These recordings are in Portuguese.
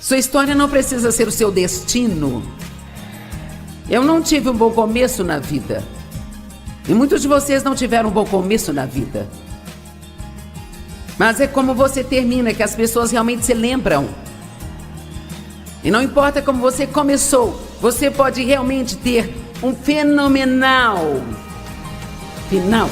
Sua história não precisa ser o seu destino. Eu não tive um bom começo na vida. E muitos de vocês não tiveram um bom começo na vida. Mas é como você termina que as pessoas realmente se lembram. E não importa como você começou, você pode realmente ter um fenomenal final.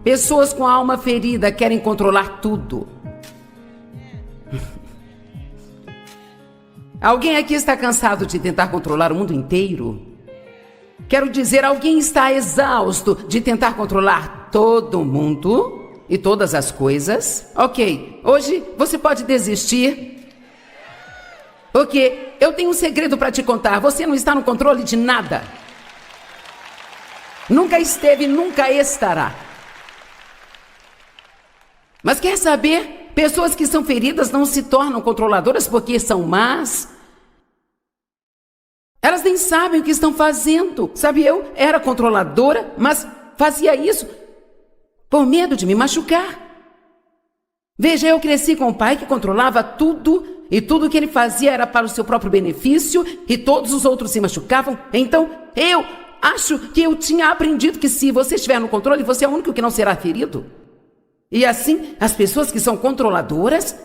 Pessoas com a alma ferida querem controlar tudo. Alguém aqui está cansado de tentar controlar o mundo inteiro? Quero dizer, alguém está exausto de tentar controlar todo mundo e todas as coisas? Ok, hoje você pode desistir. Porque eu tenho um segredo para te contar. Você não está no controle de nada. Nunca esteve, nunca estará. Mas quer saber? Pessoas que são feridas não se tornam controladoras porque são más. Elas nem sabem o que estão fazendo. Sabe, eu era controladora, mas fazia isso por medo de me machucar. Veja, eu cresci com um pai que controlava tudo e tudo que ele fazia era para o seu próprio benefício e todos os outros se machucavam. Então, eu acho que eu tinha aprendido que se você estiver no controle, você é o único que não será ferido. E assim, as pessoas que são controladoras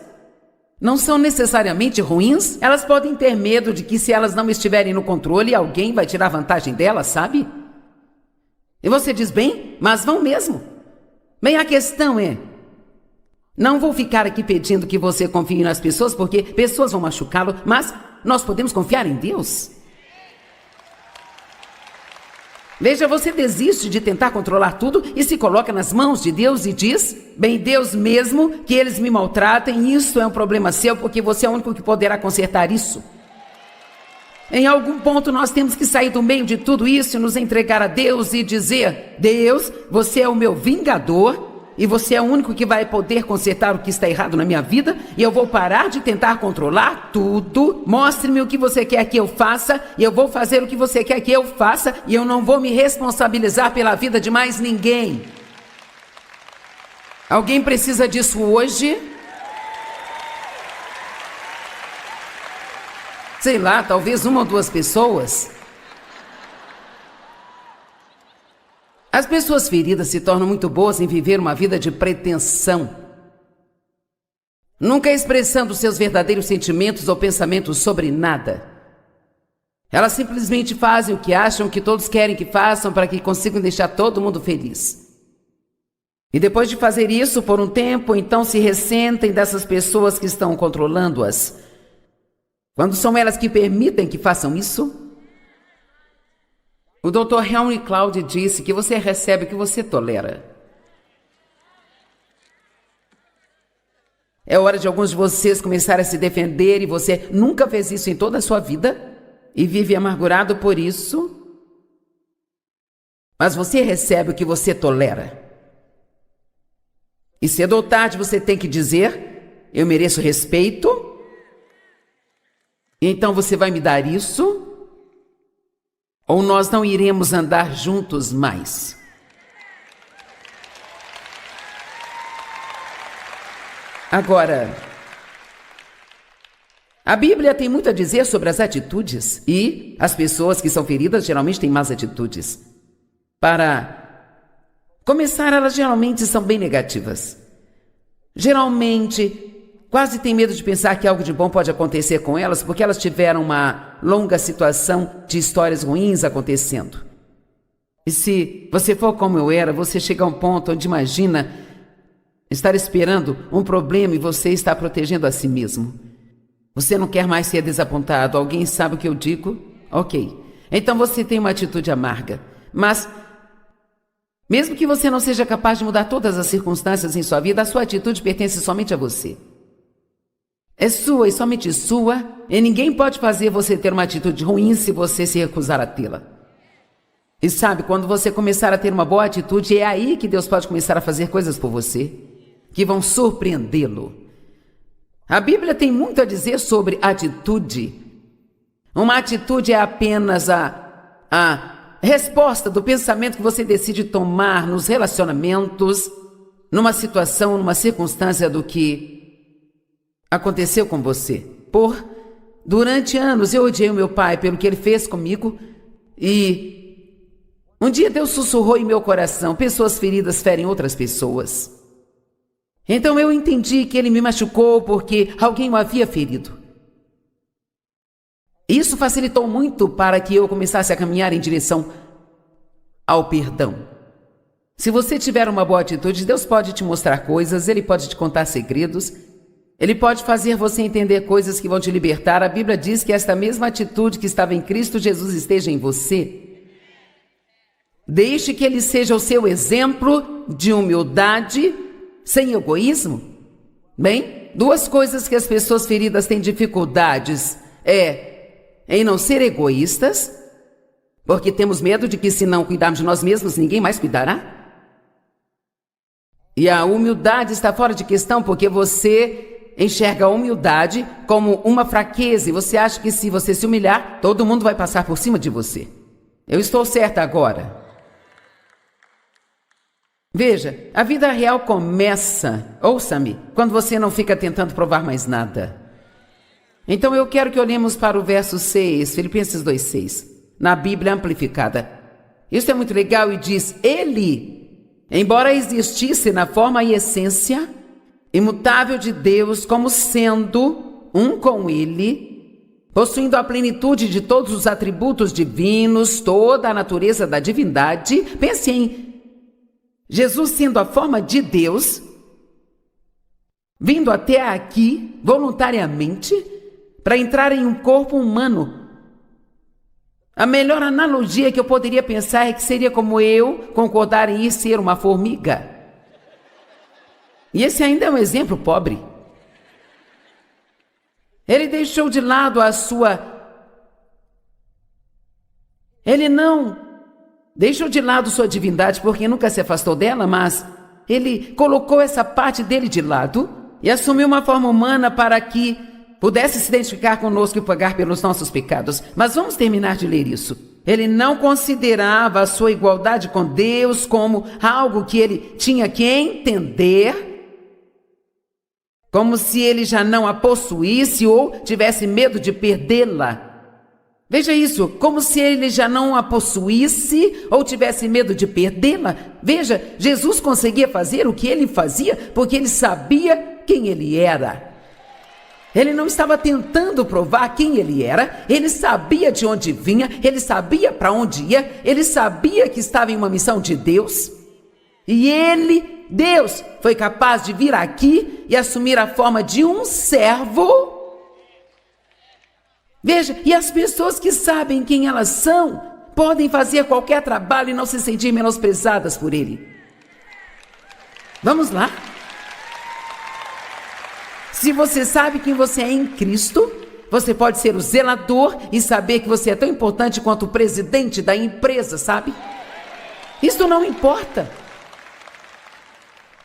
não são necessariamente ruins. Elas podem ter medo de que se elas não estiverem no controle, alguém vai tirar vantagem delas, sabe? E você diz, bem, mas vão mesmo. Bem, a questão é, não vou ficar aqui pedindo que você confie nas pessoas, porque pessoas vão machucá-lo, mas nós podemos confiar em Deus. Veja, você desiste de tentar controlar tudo e se coloca nas mãos de Deus e diz, bem, Deus mesmo, que eles me maltratem, isso é um problema seu, porque você é o único que poderá consertar isso. Em algum ponto nós temos que sair do meio de tudo isso e nos entregar a Deus e dizer, Deus, você é o meu vingador e você é o único que vai poder consertar o que está errado na minha vida e eu vou parar de tentar controlar tudo. Mostre-me o que você quer que eu faça e eu vou fazer o que você quer que eu faça e eu não vou me responsabilizar pela vida de mais ninguém. Alguém precisa disso hoje? Sei lá, talvez uma ou duas pessoas. As pessoas feridas se tornam muito boas em viver uma vida de pretensão, nunca expressando seus verdadeiros sentimentos ou pensamentos sobre nada. Elas simplesmente fazem o que acham que todos querem que façam para que consigam deixar todo mundo feliz. E depois de fazer isso por um tempo, então se ressentem dessas pessoas que estão controlando-as. Quando são elas que permitem que façam isso? O Dr. Henry Cloud disse que você recebe o que você tolera. É hora de alguns de vocês começarem a se defender e você nunca fez isso em toda a sua vida e vive amargurado por isso. Mas você recebe o que você tolera. E cedo ou tarde você tem que dizer, eu mereço respeito. Então você vai me dar isso. Ou nós não iremos andar juntos mais. Agora, a Bíblia tem muito a dizer sobre as atitudes e as pessoas que são feridas geralmente têm más atitudes. Para começar, elas geralmente são bem negativas. Geralmente, quase tem medo de pensar que algo de bom pode acontecer com elas porque elas tiveram uma longa situação de histórias ruins acontecendo. E se você for como eu era, você chega a um ponto onde imagina estar esperando um problema e você está protegendo a si mesmo. Você não quer mais ser desapontado. Alguém sabe o que eu digo? Ok. Então você tem uma atitude amarga. Mas, mesmo que você não seja capaz de mudar todas as circunstâncias em sua vida, a sua atitude pertence somente a você. É sua e somente sua, e ninguém pode fazer você ter uma atitude ruim se você se recusar a tê-la. E sabe, quando você começar a ter uma boa atitude, é aí que Deus pode começar a fazer coisas por você, que vão surpreendê-lo. A Bíblia tem muito a dizer sobre atitude. Uma atitude é apenas resposta do pensamento que você decide tomar nos relacionamentos, numa situação, numa circunstância do que aconteceu com você. Durante anos eu odiei o meu pai pelo que ele fez comigo e um dia Deus sussurrou em meu coração: pessoas feridas ferem outras pessoas. Então eu entendi que ele me machucou porque alguém o havia ferido. Isso facilitou muito para que eu começasse a caminhar em direção ao perdão. Se você tiver uma boa atitude, Deus pode te mostrar coisas, Ele pode te contar segredos, Ele pode fazer você entender coisas que vão te libertar. A Bíblia diz que esta mesma atitude que estava em Cristo Jesus esteja em você. Deixe que Ele seja o seu exemplo de humildade, sem egoísmo. Bem, duas coisas que as pessoas feridas têm dificuldades em não ser egoístas, porque temos medo de que se não cuidarmos de nós mesmos, ninguém mais cuidará. E a humildade está fora de questão, porque você enxerga a humildade como uma fraqueza e você acha que se você se humilhar, todo mundo vai passar por cima de você. Eu estou certa agora? Veja, a vida real começa, ouça-me, quando você não fica tentando provar mais nada. Então eu quero que olhemos para o verso 6, Filipenses 2:6, na Bíblia amplificada. Isso é muito legal e diz: Ele, embora existisse na forma e essência imutável de Deus, como sendo um com Ele, possuindo a plenitude de todos os atributos divinos, toda a natureza da divindade. Pense em Jesus sendo a forma de Deus, vindo até aqui voluntariamente para entrar em um corpo humano. A melhor analogia que eu poderia pensar é que seria como eu concordar em ir ser uma formiga. E esse ainda é um exemplo pobre. Ele deixou de lado Ele não deixou de lado sua divindade, porque nunca se afastou dela, mas ele colocou essa parte dele de lado e assumiu uma forma humana para que pudesse se identificar conosco e pagar pelos nossos pecados. Mas vamos terminar de ler isso. Ele não considerava a sua igualdade com Deus como algo que ele tinha que entender, como se ele já não a possuísse ou tivesse medo de perdê-la. Veja isso, como se ele já não a possuísse ou tivesse medo de perdê-la. Veja, Jesus conseguia fazer o que ele fazia porque ele sabia quem ele era. Ele não estava tentando provar quem ele era, ele sabia de onde vinha, ele sabia para onde ia, ele sabia que estava em uma missão de Deus. E ele, Deus, foi capaz de vir aqui e assumir a forma de um servo. Veja, e as pessoas que sabem quem elas são podem fazer qualquer trabalho e não se sentir menosprezadas por ele. Vamos lá? Se você sabe quem você é em Cristo, você pode ser o zelador e saber que você é tão importante quanto o presidente da empresa, sabe? Isso não importa.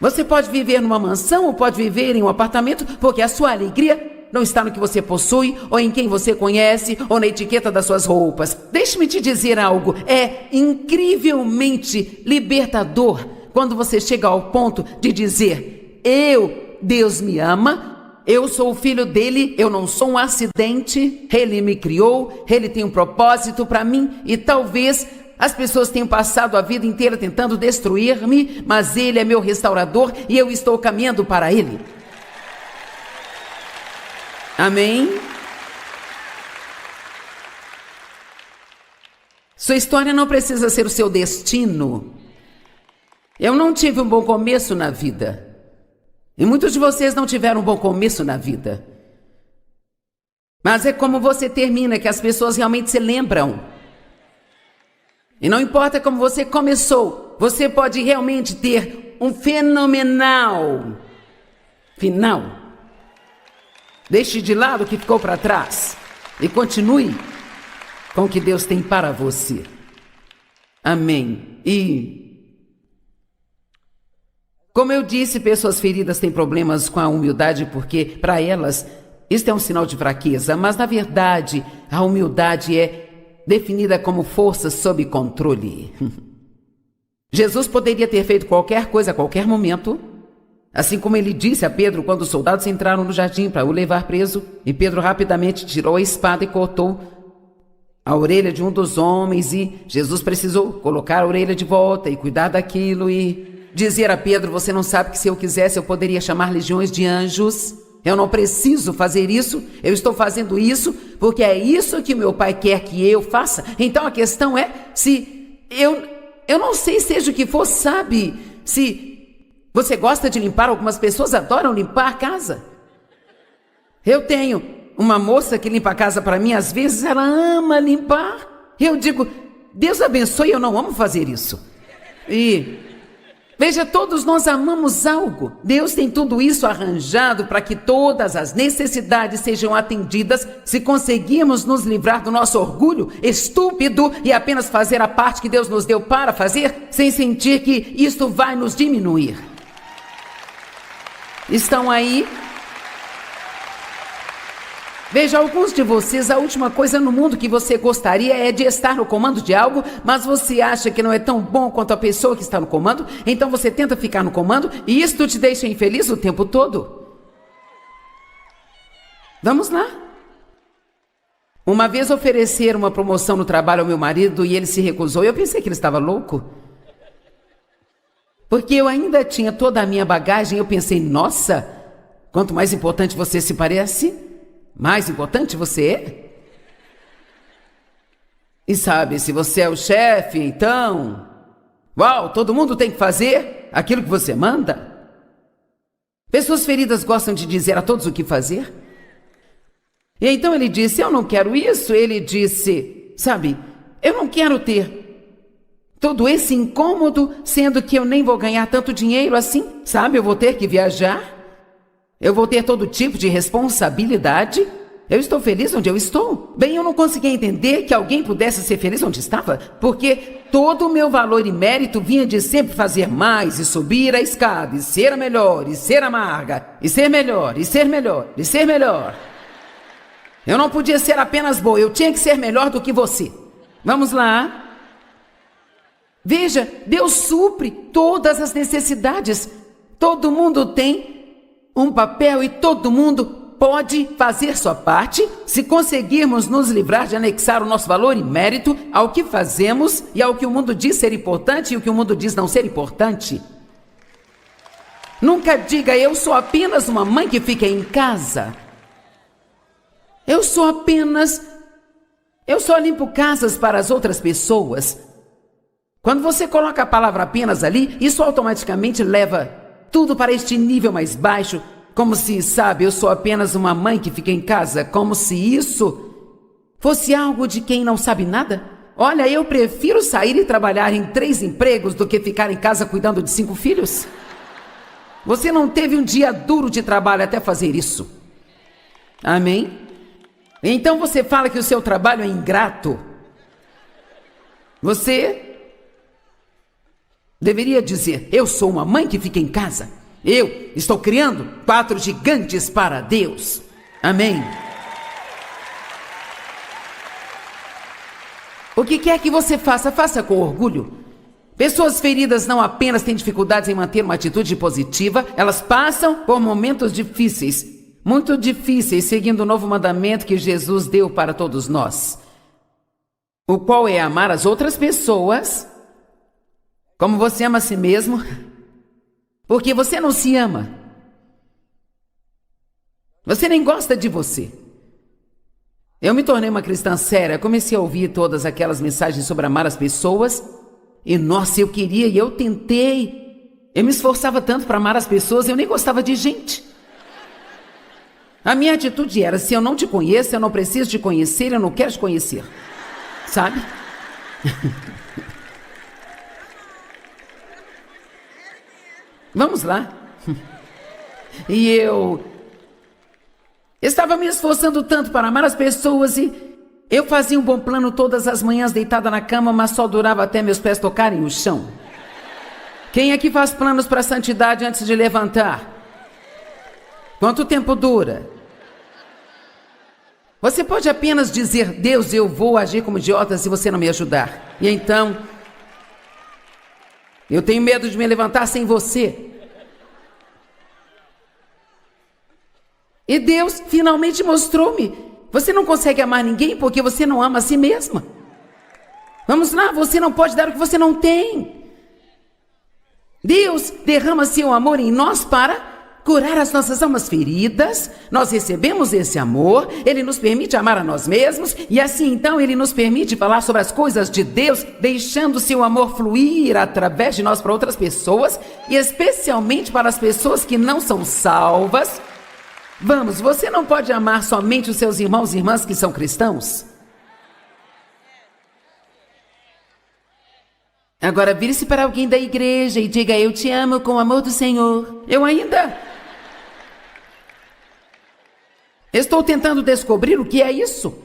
Você pode viver numa mansão ou pode viver em um apartamento, porque a sua alegria não está no que você possui, ou em quem você conhece, ou na etiqueta das suas roupas. Deixe-me te dizer algo, é incrivelmente libertador quando você chega ao ponto de dizer: Deus me ama, eu sou o filho dele, eu não sou um acidente, ele me criou, ele tem um propósito para mim, e talvez as pessoas tenham passado a vida inteira tentando destruir-me, mas ele é meu restaurador e eu estou caminhando para ele. Amém? Sua história não precisa ser o seu destino. Eu não tive um bom começo na vida. E muitos de vocês não tiveram um bom começo na vida. Mas é como você termina que as pessoas realmente se lembram. E não importa como você começou, você pode realmente ter um fenomenal final. Deixe de lado o que ficou para trás e continue com o que Deus tem para você. Amém. E, como eu disse, pessoas feridas têm problemas com a humildade porque, para elas, isso é um sinal de fraqueza. Mas, na verdade, a humildade é definida como força sob controle. Jesus poderia ter feito qualquer coisa a qualquer momento, assim como ele disse a Pedro quando os soldados entraram no jardim para o levar preso, e Pedro rapidamente tirou a espada e cortou a orelha de um dos homens, e Jesus precisou colocar a orelha de volta e cuidar daquilo e dizer a Pedro: você não sabe que se eu quisesse eu poderia chamar legiões de anjos? Eu não preciso fazer isso, eu estou fazendo isso porque é isso que meu pai quer que eu faça. Então a questão é se eu não sei, seja o que for, sabe? Se você gosta de limpar, algumas pessoas adoram limpar a casa. Eu tenho uma moça que limpa a casa para mim, às vezes ela ama limpar. Eu digo: Deus abençoe, eu não amo fazer isso. E veja, todos nós amamos algo. Deus tem tudo isso arranjado para que todas as necessidades sejam atendidas se conseguirmos nos livrar do nosso orgulho estúpido e apenas fazer a parte que Deus nos deu para fazer, sem sentir que isto vai nos diminuir. Estão aí? Veja, alguns de vocês, a última coisa no mundo que você gostaria é de estar no comando de algo, mas você acha que não é tão bom quanto a pessoa que está no comando, então você tenta ficar no comando e isto te deixa infeliz o tempo todo. Vamos lá. Uma vez ofereceram uma promoção no trabalho ao meu marido e ele se recusou. Eu pensei que ele estava louco, porque eu ainda tinha toda a minha bagagem. Eu pensei: nossa, quanto mais importante você se parece, mais importante você é. E sabe, se você é o chefe, então, uau, todo mundo tem que fazer aquilo que você manda. Pessoas feridas gostam de dizer a todos o que fazer. E então ele disse: eu não quero isso. Ele disse: sabe, eu não quero ter todo esse incômodo, sendo que eu nem vou ganhar tanto dinheiro assim, sabe? Eu vou ter que viajar. Eu vou ter todo tipo de responsabilidade. Eu estou feliz onde eu estou. Bem, eu não conseguia entender que alguém pudesse ser feliz onde estava, porque todo o meu valor e mérito vinha de sempre fazer mais e subir a escada, e ser a melhor, e ser amarga, e ser melhor, e ser melhor, e ser melhor. Eu não podia ser apenas boa, eu tinha que ser melhor do que você. Vamos lá. Veja, Deus supre todas as necessidades. Todo mundo tem um papel e todo mundo pode fazer sua parte se conseguirmos nos livrar de anexar o nosso valor e mérito ao que fazemos e ao que o mundo diz ser importante e o que o mundo diz não ser importante. Nunca diga: eu sou apenas uma mãe que fica em casa. Eu só limpo casas para as outras pessoas. Quando você coloca a palavra apenas ali, isso automaticamente leva tudo para este nível mais baixo, como se, sabe, eu sou apenas uma mãe que fica em casa, como se isso fosse algo de quem não sabe nada. Olha, eu prefiro sair e trabalhar em 3 empregos do que ficar em casa cuidando de 5 filhos. Você não teve um dia duro de trabalho até fazer isso. Amém? Então você fala que o seu trabalho é ingrato. Você deveria dizer: eu sou uma mãe que fica em casa. Eu estou criando 4 gigantes para Deus. Amém? O que quer que você faça, faça com orgulho. Pessoas feridas não apenas têm dificuldades em manter uma atitude positiva, elas passam por momentos difíceis, muito difíceis, seguindo o novo mandamento que Jesus deu para todos nós, o qual é amar as outras pessoas como você ama a si mesmo, porque você não se ama. Você nem gosta de você. Eu me tornei uma cristã séria, comecei a ouvir todas aquelas mensagens sobre amar as pessoas, e nossa, eu queria e eu tentei. Eu me esforçava tanto para amar as pessoas, eu nem gostava de gente. A minha atitude era: se eu não te conheço, eu não preciso te conhecer, eu não quero te conhecer. Sabe? Vamos lá. E eu estava me esforçando tanto para amar as pessoas e eu fazia um bom plano todas as manhãs deitada na cama, mas só durava até meus pés tocarem o chão. Quem aqui faz planos para a santidade antes de levantar? Quanto tempo dura? Você pode apenas dizer: Deus, eu vou agir como idiota se você não me ajudar. E então, eu tenho medo de me levantar sem você. E Deus finalmente mostrou-me: você não consegue amar ninguém porque você não ama a si mesma. Vamos lá, você não pode dar o que você não tem. Deus derrama seu amor em nós para curar as nossas almas feridas. Nós recebemos esse amor, Ele nos permite amar a nós mesmos, e assim então Ele nos permite falar sobre as coisas de Deus, deixando seu amor fluir através de nós para outras pessoas, e especialmente para as pessoas que não são salvas. Vamos, você não pode amar somente os seus irmãos e irmãs que são cristãos? Agora vire-se para alguém da igreja e diga: eu te amo com o amor do Senhor. Eu ainda estou tentando descobrir o que é isso.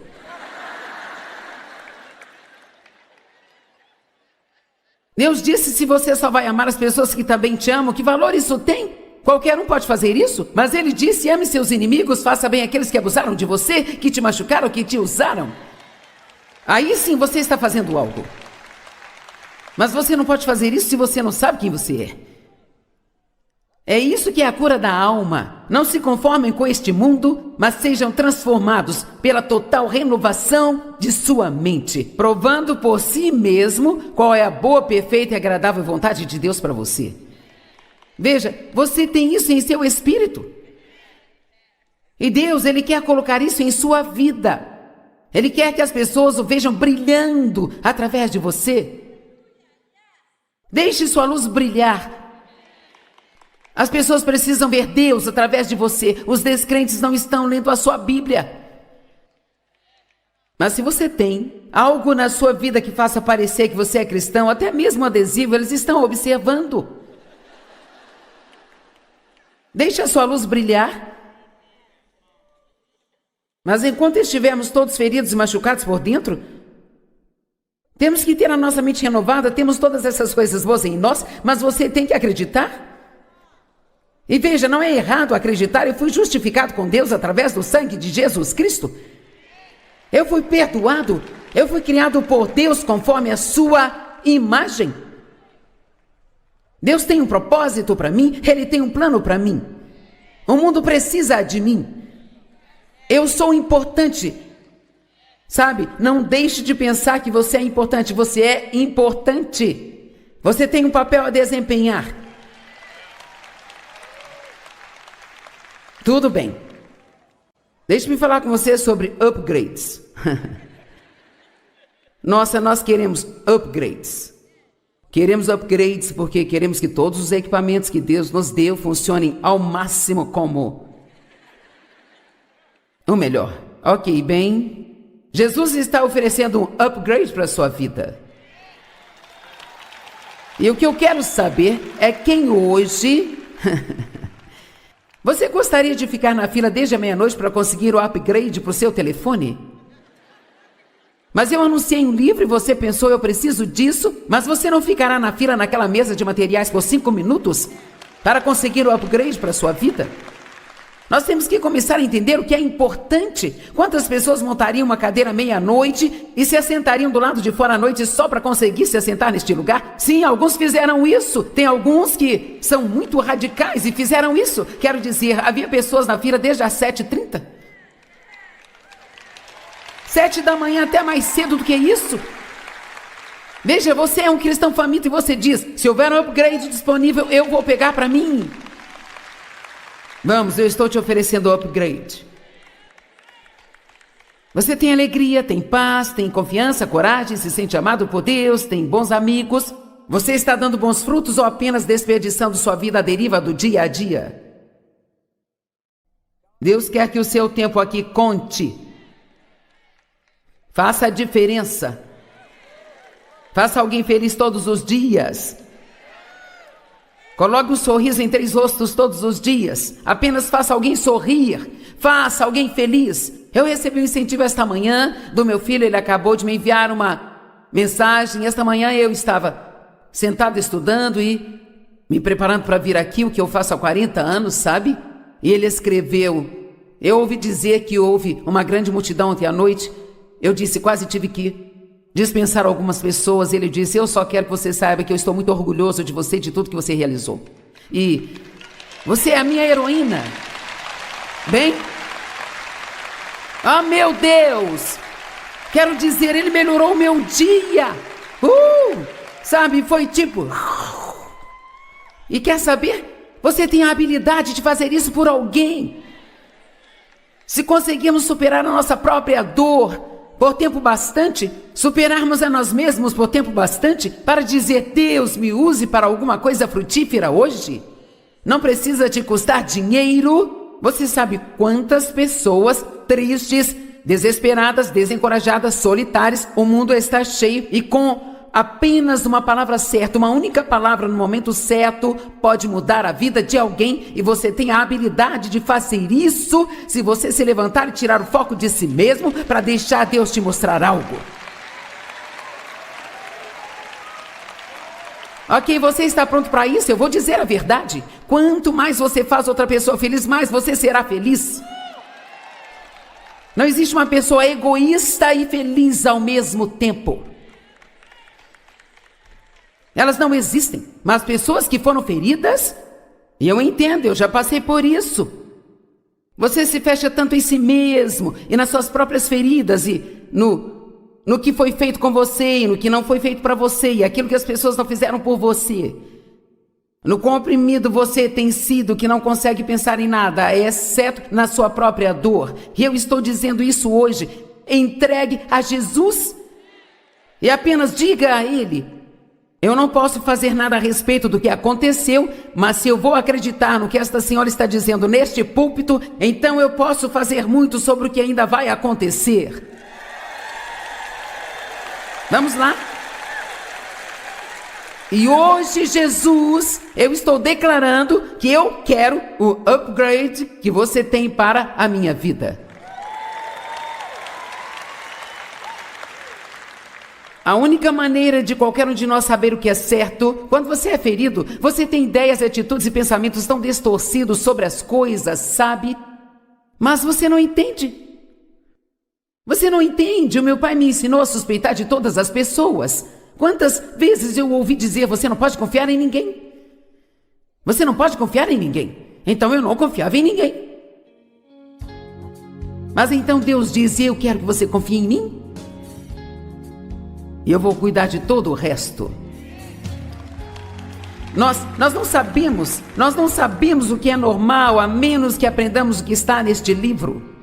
Deus disse: se você só vai amar as pessoas que também te amam, que valor isso tem? Qualquer um pode fazer isso, mas Ele disse: ame seus inimigos, faça bem aqueles que abusaram de você, que te machucaram, que te usaram. Aí sim você está fazendo algo. Mas você não pode fazer isso se você não sabe quem você é. É isso que é a cura da alma. Não se conformem com este mundo, mas sejam transformados pela total renovação de sua mente, provando por si mesmo qual é a boa, perfeita e agradável vontade de Deus para você. Veja, você tem isso em seu espírito. E Deus, Ele quer colocar isso em sua vida. Ele quer que as pessoas o vejam brilhando através de você. Deixe sua luz brilhar. As pessoas precisam ver Deus através de você. Os descrentes não estão lendo a sua Bíblia. Mas se você tem algo na sua vida que faça parecer que você é cristão, até mesmo um adesivo, eles estão observando. Deixe a sua luz brilhar. Mas enquanto estivermos todos feridos e machucados por dentro, temos que ter a nossa mente renovada, temos todas essas coisas boas em nós, mas você tem que acreditar. E veja, não é errado acreditar. Eu fui justificado com Deus através do sangue de Jesus Cristo. Eu fui perdoado, eu fui criado por Deus conforme a sua imagem. Deus tem um propósito para mim, Ele tem um plano para mim. O mundo precisa de mim. Eu sou importante. Sabe, não deixe de pensar que você é importante. Você é importante. Você tem um papel a desempenhar. Tudo bem. Deixe-me falar com você sobre upgrades. Nossa, nós queremos upgrades. Queremos upgrades porque queremos que todos os equipamentos que Deus nos deu funcionem ao máximo como o melhor. Ok, bem... Jesus está oferecendo um upgrade para a sua vida. E o que eu quero saber é quem hoje... Você gostaria de ficar na fila desde a meia-noite para conseguir o upgrade para o seu telefone? Mas eu anunciei um livro e você pensou: eu preciso disso, mas você não ficará na fila naquela mesa de materiais por 5 minutos para conseguir o upgrade para a sua vida? Nós temos que começar a entender o que é importante. Quantas pessoas montariam uma cadeira meia-noite e se assentariam do lado de fora à noite só para conseguir se assentar neste lugar? Sim, alguns fizeram isso. Tem alguns que são muito radicais e fizeram isso. Quero dizer, havia pessoas na fila desde as 7h30. 7 da manhã, até mais cedo do que isso. Veja, você é um cristão faminto e você diz: se houver um upgrade disponível, eu vou pegar para mim. Vamos, eu estou te oferecendo o upgrade. Você tem alegria, tem paz, tem confiança, coragem, se sente amado por Deus, tem bons amigos. Você está dando bons frutos ou apenas desperdiçando sua vida à deriva do dia a dia? Deus quer que o seu tempo aqui conte. Faça a diferença. Faça alguém feliz todos os dias. Coloque um sorriso em 3 rostos todos os dias. Apenas faça alguém sorrir. Faça alguém feliz. Eu recebi um incentivo esta manhã do meu filho. Ele acabou de me enviar uma mensagem. Esta manhã eu estava sentado estudando e me preparando para vir aqui, o que eu faço há 40 anos, sabe? E ele escreveu: Eu ouvi dizer que houve uma grande multidão ontem à noite. Eu disse, quase tive que dispensar algumas pessoas. Ele disse, eu só quero que você saiba que eu estou muito orgulhoso de você e de tudo que você realizou. E você é a minha heroína. Bem? Ah, meu Deus! Quero dizer, ele melhorou o meu dia. Sabe, foi tipo... E quer saber? Você tem a habilidade de fazer isso por alguém. Se conseguirmos superar a nossa própria dor por tempo bastante, superarmos a nós mesmos por tempo bastante para dizer, Deus, me use para alguma coisa frutífera hoje. Não precisa te custar dinheiro. Você sabe quantas pessoas tristes, desesperadas, desencorajadas, solitárias, o mundo está cheio e com apenas uma palavra certa, uma única palavra no momento certo pode mudar a vida de alguém e você tem a habilidade de fazer isso se você se levantar e tirar o foco de si mesmo para deixar Deus te mostrar algo. Ok, você está pronto para isso? Eu vou dizer a verdade. Quanto mais você faz outra pessoa feliz, mais você será feliz. Não existe uma pessoa egoísta e feliz ao mesmo tempo. Elas não existem, mas pessoas que foram feridas, e eu entendo, eu já passei por isso. Você se fecha tanto em si mesmo e nas suas próprias feridas e no que foi feito com você e no que não foi feito para você e aquilo que as pessoas não fizeram por você. No quão oprimido você tem sido que não consegue pensar em nada, exceto na sua própria dor. E eu estou dizendo isso hoje. Entregue a Jesus e apenas diga a Ele, eu não posso fazer nada a respeito do que aconteceu, mas se eu vou acreditar no que esta senhora está dizendo neste púlpito, então eu posso fazer muito sobre o que ainda vai acontecer. Vamos lá? E hoje, Jesus, eu estou declarando que eu quero o upgrade que você tem para a minha vida. A única maneira de qualquer um de nós saber o que é certo, quando você é ferido, você tem ideias, atitudes e pensamentos tão distorcidos sobre as coisas, sabe? Mas você não entende. Você não entende. O meu pai me ensinou a suspeitar de todas as pessoas. Quantas vezes eu ouvi dizer, você não pode confiar em ninguém. Você não pode confiar em ninguém. Então eu não confiava em ninguém. Mas então Deus diz, eu quero que você confie em mim. E eu vou cuidar de todo o resto. Nós não sabemos o que é normal, a menos que aprendamos o que está neste livro.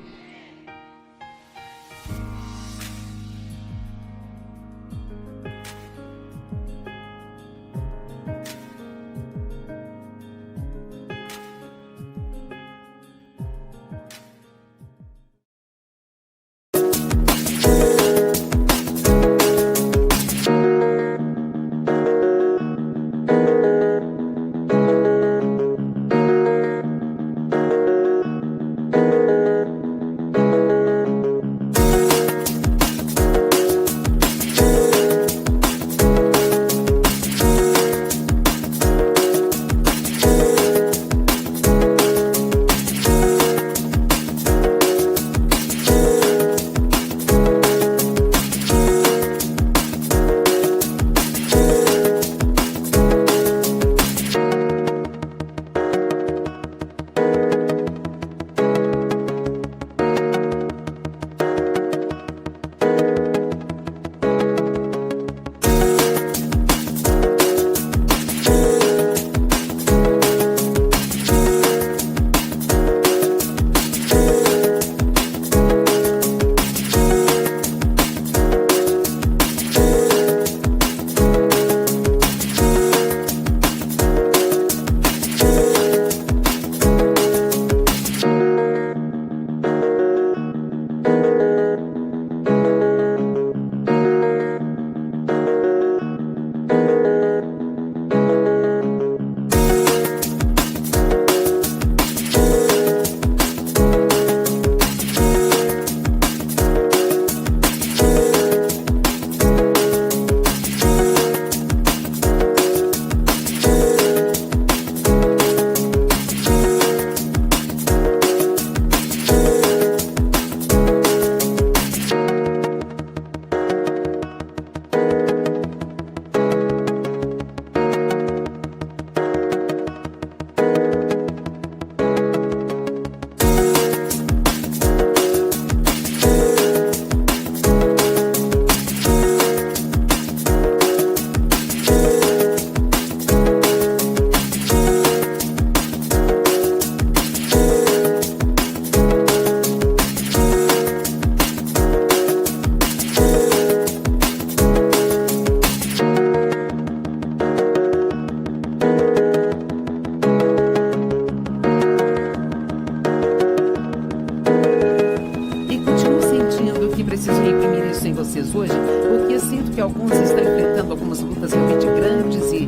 porque sinto que alguns estão enfrentando algumas lutas realmente grandes e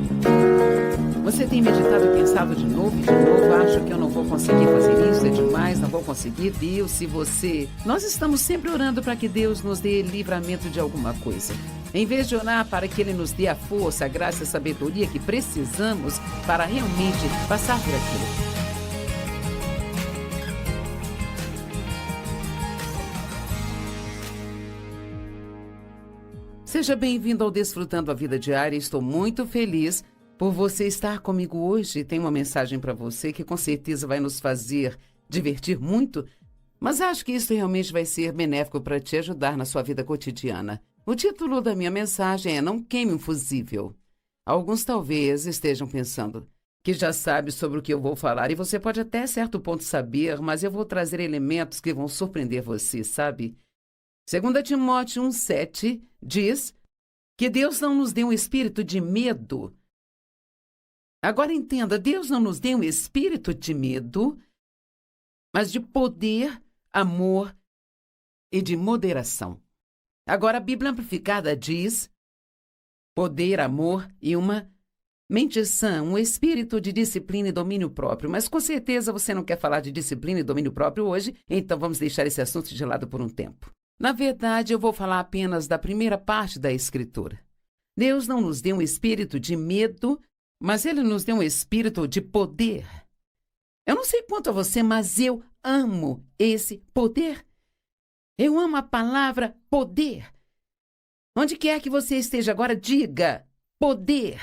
você tem meditado e pensado de novo e de novo, acho que eu não vou conseguir fazer isso, é demais, não vou conseguir. Deus, se você... Nós estamos sempre orando para que Deus nos dê livramento de alguma coisa. Em vez de orar para que Ele nos dê a força, a graça e a sabedoria que precisamos para realmente passar por aquilo. Seja bem-vindo ao Desfrutando a Vida Diária. Estou muito feliz por você estar comigo hoje. Tem uma mensagem para você que com certeza vai nos fazer divertir muito, mas acho que isso realmente vai ser benéfico para te ajudar na sua vida cotidiana. O título da minha mensagem é Não Queime um Fusível. Alguns talvez estejam pensando que já sabe sobre o que eu vou falar e você pode até certo ponto saber, mas eu vou trazer elementos que vão surpreender você, sabe? 2 Timóteo 1,7 diz que Deus não nos deu um espírito de medo. Agora entenda, Deus não nos deu um espírito de medo, mas de poder, amor e de moderação. Agora a Bíblia Amplificada diz poder, amor e uma mente sã, um espírito de disciplina e domínio próprio. Mas com certeza você não quer falar de disciplina e domínio próprio hoje, então vamos deixar esse assunto de lado por um tempo. Na verdade, eu vou falar apenas da primeira parte da Escritura. Deus não nos deu um espírito de medo, mas Ele nos deu um espírito de poder. Eu não sei quanto a você, mas eu amo esse poder. Eu amo a palavra poder. Onde quer que você esteja agora, diga poder.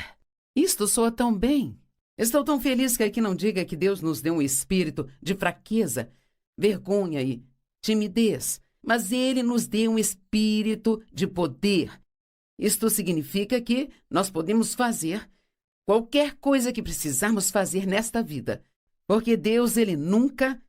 Isto soa tão bem. Estou tão feliz que aqui não diga que Deus nos deu um espírito de fraqueza, vergonha e timidez, mas Ele nos deu um espírito de poder. Isto significa que nós podemos fazer qualquer coisa que precisarmos fazer nesta vida, porque Deus, Ele nunca...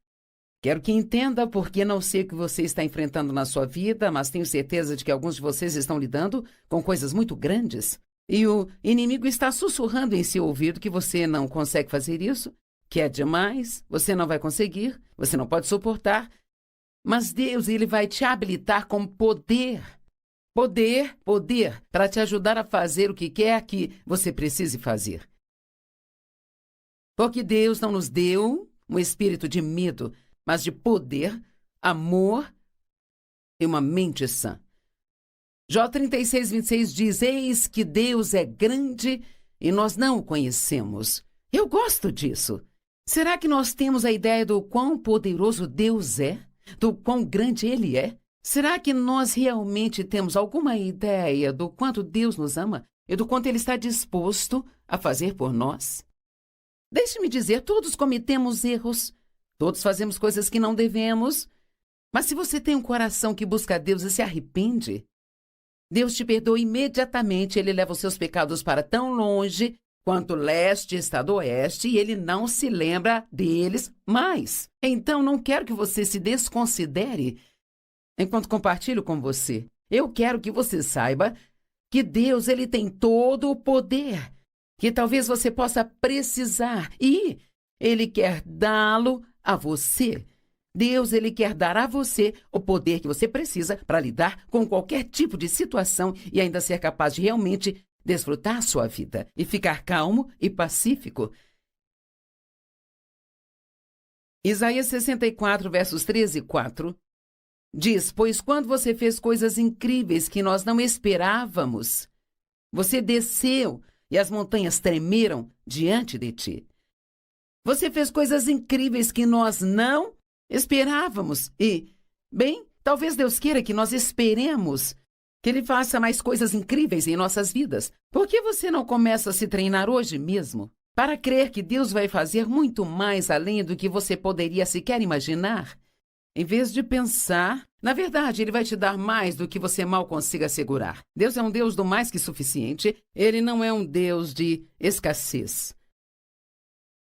Quero que entenda, porque não sei o que você está enfrentando na sua vida, mas tenho certeza de que alguns de vocês estão lidando com coisas muito grandes. E o inimigo está sussurrando em seu ouvido que você não consegue fazer isso, que é demais, você não vai conseguir, você não pode suportar. Mas Deus, Ele vai te habilitar com poder. Poder, poder, para te ajudar a fazer o que quer que você precise fazer. Porque Deus não nos deu um espírito de medo, mas de poder, amor e uma mente sã. Jó 36:26 diz, eis que Deus é grande e nós não o conhecemos. Eu gosto disso. Será que nós temos a ideia do quão poderoso Deus é? Do quão grande Ele é? Será que nós realmente temos alguma ideia do quanto Deus nos ama e do quanto Ele está disposto a fazer por nós? Deixe-me dizer, todos cometemos erros, todos fazemos coisas que não devemos, mas se você tem um coração que busca a Deus e se arrepende, Deus te perdoa imediatamente, Ele leva os seus pecados para tão longe quanto leste está do oeste, e Ele não se lembra deles mais. Então, não quero que você se desconsidere enquanto compartilho com você. Eu quero que você saiba que Deus, Ele tem todo o poder que talvez você possa precisar, e Ele quer dá-lo a você. Deus, Ele quer dar a você o poder que você precisa para lidar com qualquer tipo de situação e ainda ser capaz de realmente desfrutar a sua vida e ficar calmo e pacífico. Isaías 64, versos 13 e 4, diz, pois quando você fez coisas incríveis que nós não esperávamos, você desceu e as montanhas tremeram diante de ti. Você fez coisas incríveis que nós não esperávamos e, bem, talvez Deus queira que nós esperemos que Ele faça mais coisas incríveis em nossas vidas. Por que você não começa a se treinar hoje mesmo para crer que Deus vai fazer muito mais além do que você poderia sequer imaginar? Em vez de pensar, na verdade, Ele vai te dar mais do que você mal consiga segurar. Deus é um Deus do mais que suficiente. Ele não é um Deus de escassez.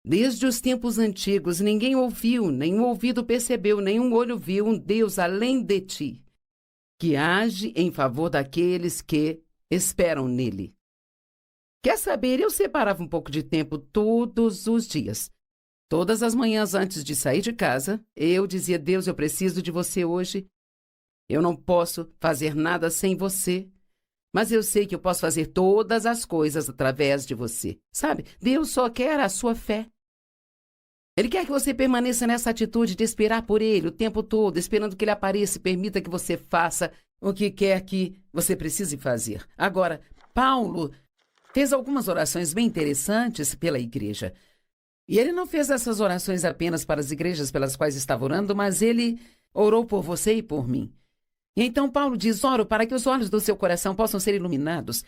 Desde os tempos antigos, ninguém ouviu, nenhum ouvido percebeu, nenhum olho viu um Deus além de ti, que age em favor daqueles que esperam nele. Quer saber, eu separava um pouco de tempo todos os dias. Todas as manhãs antes de sair de casa, eu dizia, Deus, eu preciso de você hoje. Eu não posso fazer nada sem você. Mas eu sei que eu posso fazer todas as coisas através de você. Sabe, Deus só quer a sua fé. Ele quer que você permaneça nessa atitude de esperar por Ele o tempo todo, esperando que Ele apareça e permita que você faça o que quer que você precise fazer. Agora, Paulo fez algumas orações bem interessantes pela igreja. E ele não fez essas orações apenas para as igrejas pelas quais estava orando, mas ele orou por você e por mim. E então Paulo diz: oro para que os olhos do seu coração possam ser iluminados.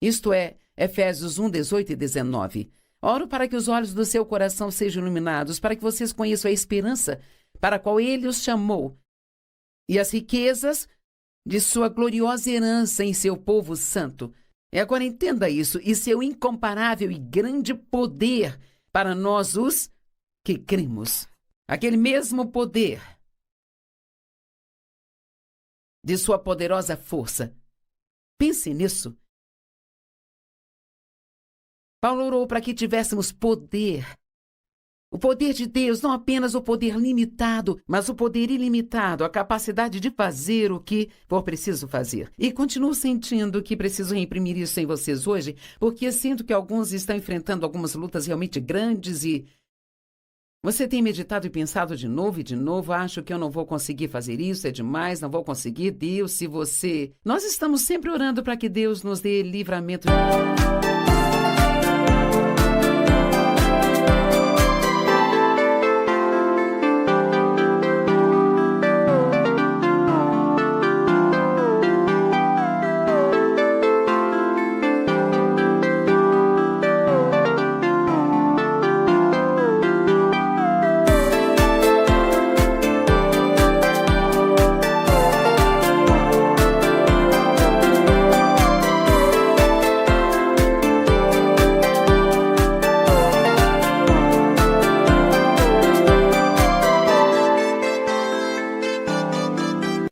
Isto é, Efésios 1, 18 e 19. Oro para que os olhos do seu coração sejam iluminados, para que vocês conheçam a esperança para a qual ele os chamou e as riquezas de sua gloriosa herança em seu povo santo. E agora entenda isso, e seu incomparável e grande poder para nós os que cremos. Aquele mesmo poder de sua poderosa força. Pense nisso. Paulo orou para que tivéssemos poder. O poder de Deus, não apenas o poder limitado, mas o poder ilimitado, a capacidade de fazer o que for preciso fazer. E continuo sentindo que preciso reimprimir isso em vocês hoje, porque sinto que alguns estão enfrentando algumas lutas realmente grandes e você tem meditado e pensado de novo e de novo: acho que eu não vou conseguir fazer isso, é demais, não vou conseguir. Deus, se você... Nós estamos sempre orando para que Deus nos dê livramento.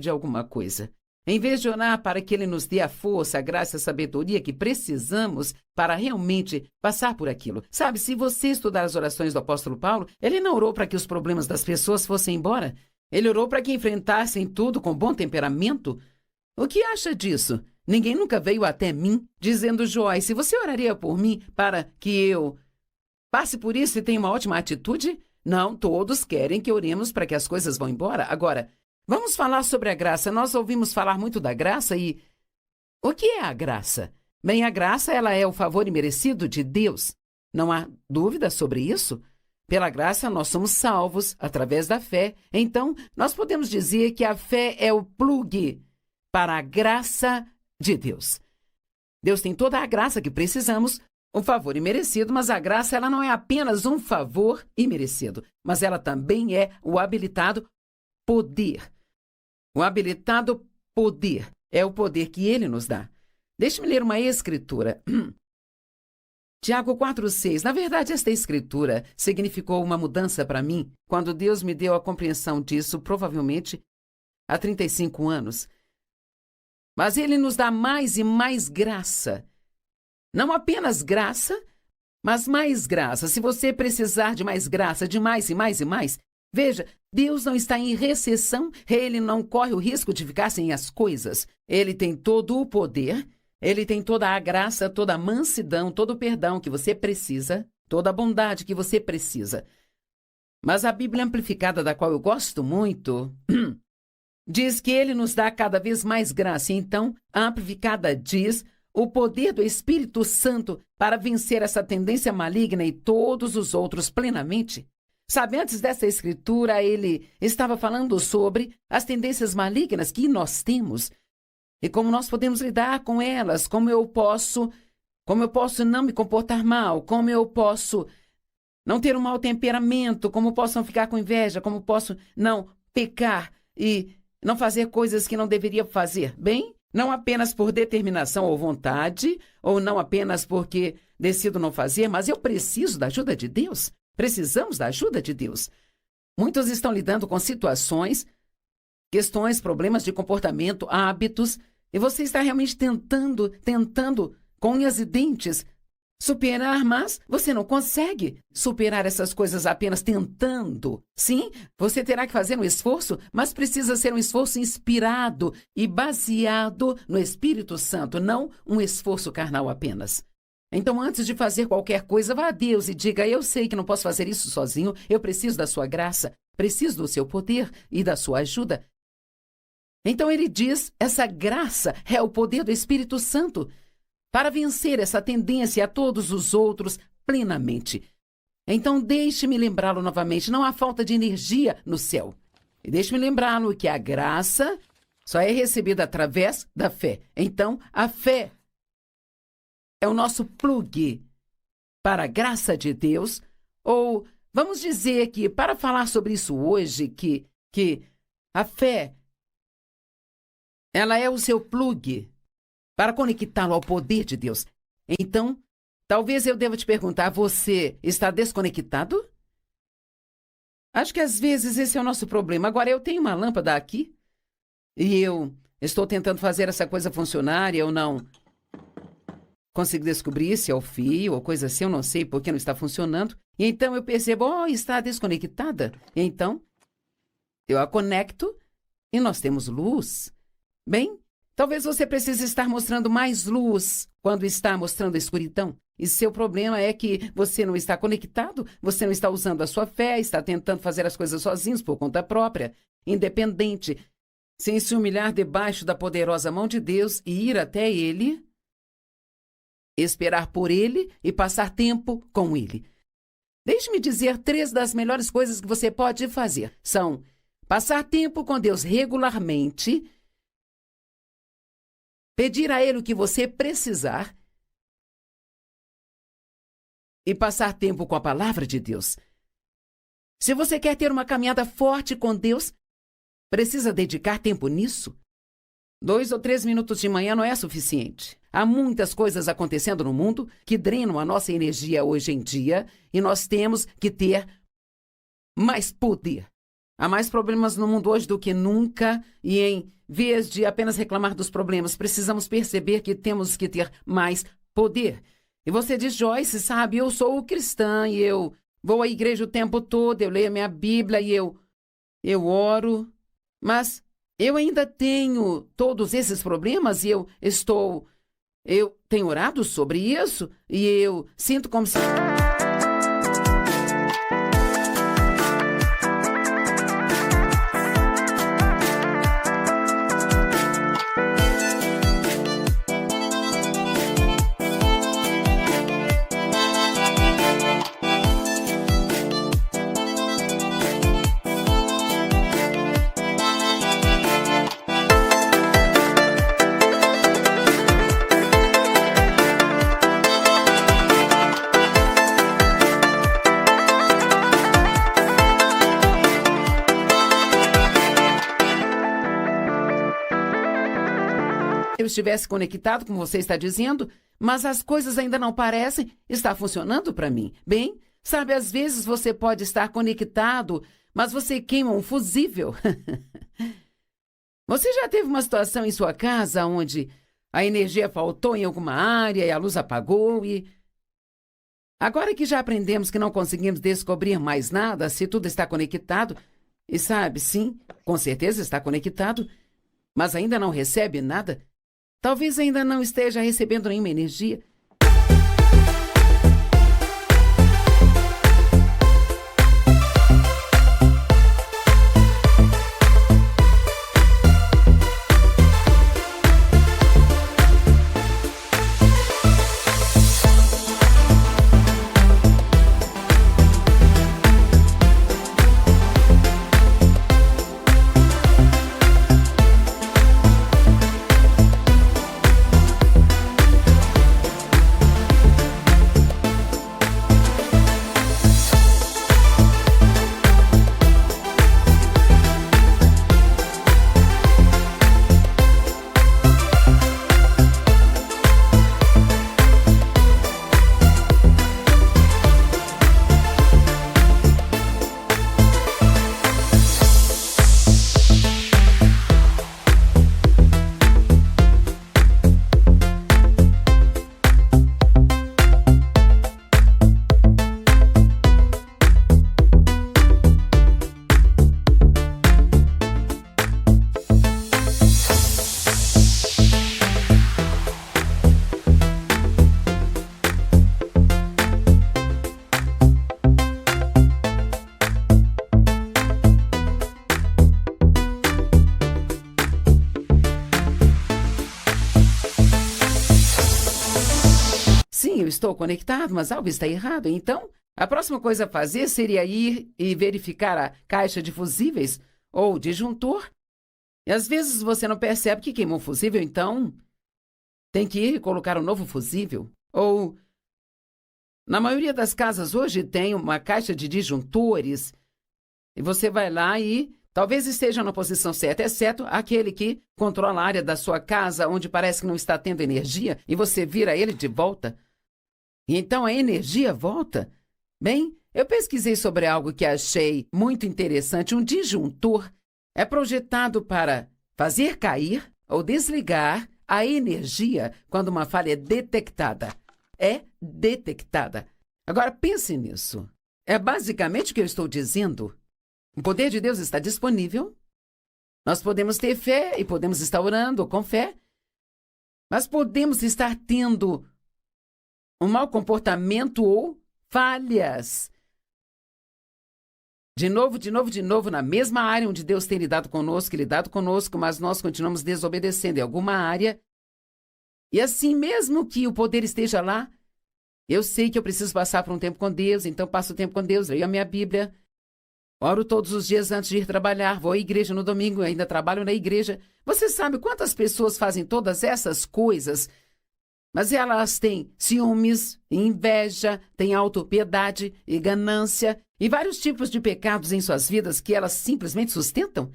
De alguma coisa. Em vez de orar para que Ele nos dê a força, a graça e a sabedoria que precisamos para realmente passar por aquilo. Sabe, se você estudar as orações do apóstolo Paulo, ele não orou para que os problemas das pessoas fossem embora. Ele orou para que enfrentassem tudo com bom temperamento. O que acha disso? Ninguém nunca veio até mim dizendo: Joyce, você oraria por mim para que eu passe por isso e tenha uma ótima atitude? Não, todos querem que oremos para que as coisas vão embora. Agora, vamos falar sobre a graça. Nós ouvimos falar muito da graça e... O que é a graça? Bem, a graça, ela é o favor imerecido de Deus. Não há dúvida sobre isso. Pela graça, nós somos salvos através da fé. Então, nós podemos dizer que a fé é o plug para a graça de Deus. Deus tem toda a graça que precisamos, um favor imerecido, mas a graça, ela não é apenas um favor imerecido, mas ela também é o habilitado poder. O habilitado poder é o poder que Ele nos dá. Deixe-me ler uma escritura. Tiago 4,6. Na verdade, esta escritura significou uma mudança para mim quando Deus me deu a compreensão disso, provavelmente há 35 anos. Mas Ele nos dá mais e mais graça. Não apenas graça, mas mais graça. Se você precisar de mais graça, de mais e mais e mais, veja, Deus não está em recessão, Ele não corre o risco de ficar sem as coisas. Ele tem todo o poder, Ele tem toda a graça, toda a mansidão, todo o perdão que você precisa, toda a bondade que você precisa. Mas a Bíblia Amplificada, da qual eu gosto muito, diz que Ele nos dá cada vez mais graça. Então, a Amplificada diz: o poder do Espírito Santo para vencer essa tendência maligna e todos os outros plenamente. Sabe, antes dessa escritura, ele estava falando sobre as tendências malignas que nós temos e como nós podemos lidar com elas, como eu posso não me comportar mal, como eu posso não ter um mau temperamento, como posso não ficar com inveja, como posso não pecar e não fazer coisas que não deveria fazer. Bem, não apenas por determinação ou vontade, ou não apenas porque decido não fazer, mas eu preciso da ajuda de Deus. Precisamos da ajuda de Deus. Muitos estão lidando com situações, questões, problemas de comportamento, hábitos, e você está realmente tentando, com unhas e dentes, superar, mas você não consegue superar essas coisas apenas tentando. Sim, você terá que fazer um esforço, mas precisa ser um esforço inspirado e baseado no Espírito Santo, não um esforço carnal apenas. Então, antes de fazer qualquer coisa, vá a Deus e diga: eu sei que não posso fazer isso sozinho, eu preciso da sua graça, preciso do seu poder e da sua ajuda. Então ele diz, essa graça é o poder do Espírito Santo para vencer essa tendência a todos os outros plenamente. Então deixe-me lembrá-lo novamente, não há falta de energia no céu. E deixe-me lembrá-lo que a graça só é recebida através da fé. Então, a fé é o nosso plug para a graça de Deus, ou vamos dizer que, para falar sobre isso hoje, que a fé, ela é o seu plug para conectá-lo ao poder de Deus. Então, talvez eu deva te perguntar, você está desconectado? Acho que às vezes esse é o nosso problema. Agora, eu tenho uma lâmpada aqui e eu estou tentando fazer essa coisa funcionar e eu não consigo descobrir se é o fio ou coisa assim, eu não sei porque não está funcionando. E então eu percebo, está desconectada. E então, eu a conecto e nós temos luz. Bem, talvez você precise estar mostrando mais luz quando está mostrando a escuridão. E seu problema é que você não está conectado, você não está usando a sua fé, está tentando fazer as coisas sozinhos por conta própria, independente, sem se humilhar debaixo da poderosa mão de Deus e ir até Ele, esperar por Ele e passar tempo com Ele. Deixe-me dizer 3 das melhores coisas que você pode fazer. São passar tempo com Deus regularmente, pedir a Ele o que você precisar e passar tempo com a palavra de Deus. Se você quer ter uma caminhada forte com Deus, precisa dedicar tempo nisso. 2 ou 3 minutos de manhã não é suficiente. Há muitas coisas acontecendo no mundo que drenam a nossa energia hoje em dia e nós temos que ter mais poder. Há mais problemas no mundo hoje do que nunca e em vez de apenas reclamar dos problemas, precisamos perceber que temos que ter mais poder. E você diz, Joyce, sabe, eu sou cristã e eu vou à igreja o tempo todo, eu leio a minha Bíblia e eu oro, mas eu ainda tenho todos esses problemas e eu tenho orado sobre isso e eu sinto como se... eu estivesse conectado, como você está dizendo, mas as coisas ainda não parecem estar funcionando para mim. Bem, sabe, às vezes você pode estar conectado, mas você queima um fusível. Você já teve uma situação em sua casa onde a energia faltou em alguma área e a luz apagou e... Agora que já aprendemos que não conseguimos descobrir mais nada se tudo está conectado, e sabe, sim, com certeza está conectado, mas ainda não recebe nada, talvez ainda não esteja recebendo nenhuma energia. eu estou conectado, mas algo está errado. Então, a próxima coisa a fazer seria ir e verificar a caixa de fusíveis ou disjuntor. E às vezes você não percebe que queimou o fusível, então tem que ir e colocar um novo fusível. Ou, na maioria das casas hoje, tem uma caixa de disjuntores. E você vai lá e talvez esteja na posição certa, exceto aquele que controla a área da sua casa onde parece que não está tendo energia e você vira ele de volta. E então a energia volta. Bem, eu pesquisei sobre algo que achei muito interessante. Um disjuntor é projetado para fazer cair ou desligar a energia quando uma falha é detectada. É detectada. Agora pense nisso. É basicamente o que eu estou dizendo. O poder de Deus está disponível. Nós podemos ter fé e podemos estar orando com fé, mas podemos estar tendo um mau comportamento ou falhas. De novo, na mesma área onde Deus tem lidado conosco, mas nós continuamos desobedecendo em alguma área. E assim, mesmo que o poder esteja lá, eu sei que eu preciso passar por um tempo com Deus, então passo o tempo com Deus, leio a minha Bíblia, oro todos os dias antes de ir trabalhar, vou à igreja no domingo, ainda trabalho na igreja. Você sabe quantas pessoas fazem todas essas coisas, mas elas têm ciúmes, inveja, têm autopiedade e ganância e vários tipos de pecados em suas vidas que elas simplesmente sustentam?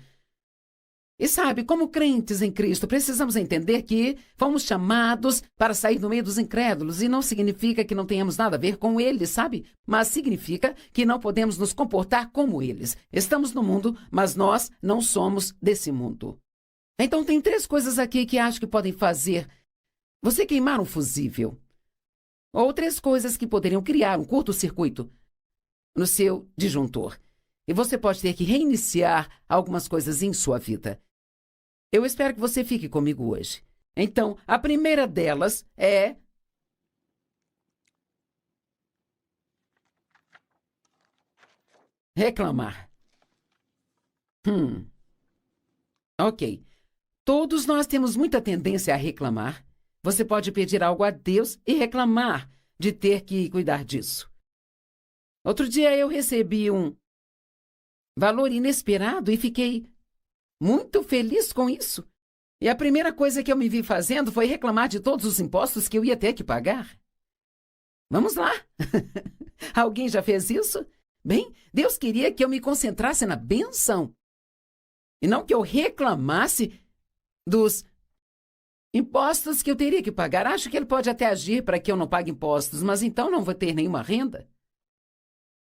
E sabe, como crentes em Cristo, precisamos entender que fomos chamados para sair no meio dos incrédulos e não significa que não tenhamos nada a ver com eles, sabe? Mas significa que não podemos nos comportar como eles. Estamos no mundo, mas nós não somos desse mundo. Então tem 3 coisas aqui que acho que podem fazer você queimar um fusível. Ou 3 coisas que poderiam criar um curto-circuito no seu disjuntor. E você pode ter que reiniciar algumas coisas em sua vida. Eu espero que você fique comigo hoje. Então, a primeira delas é reclamar. Ok. Todos nós temos muita tendência a reclamar. Você pode pedir algo a Deus e reclamar de ter que cuidar disso. Outro dia eu recebi um valor inesperado e fiquei muito feliz com isso. E a primeira coisa que eu me vi fazendo foi reclamar de todos os impostos que eu ia ter que pagar. Vamos lá. Alguém já fez isso? Bem, Deus queria que eu me concentrasse na bênção e não que eu reclamasse dos impostos que eu teria que pagar. Acho que ele pode até agir para que eu não pague impostos, mas então não vou ter nenhuma renda.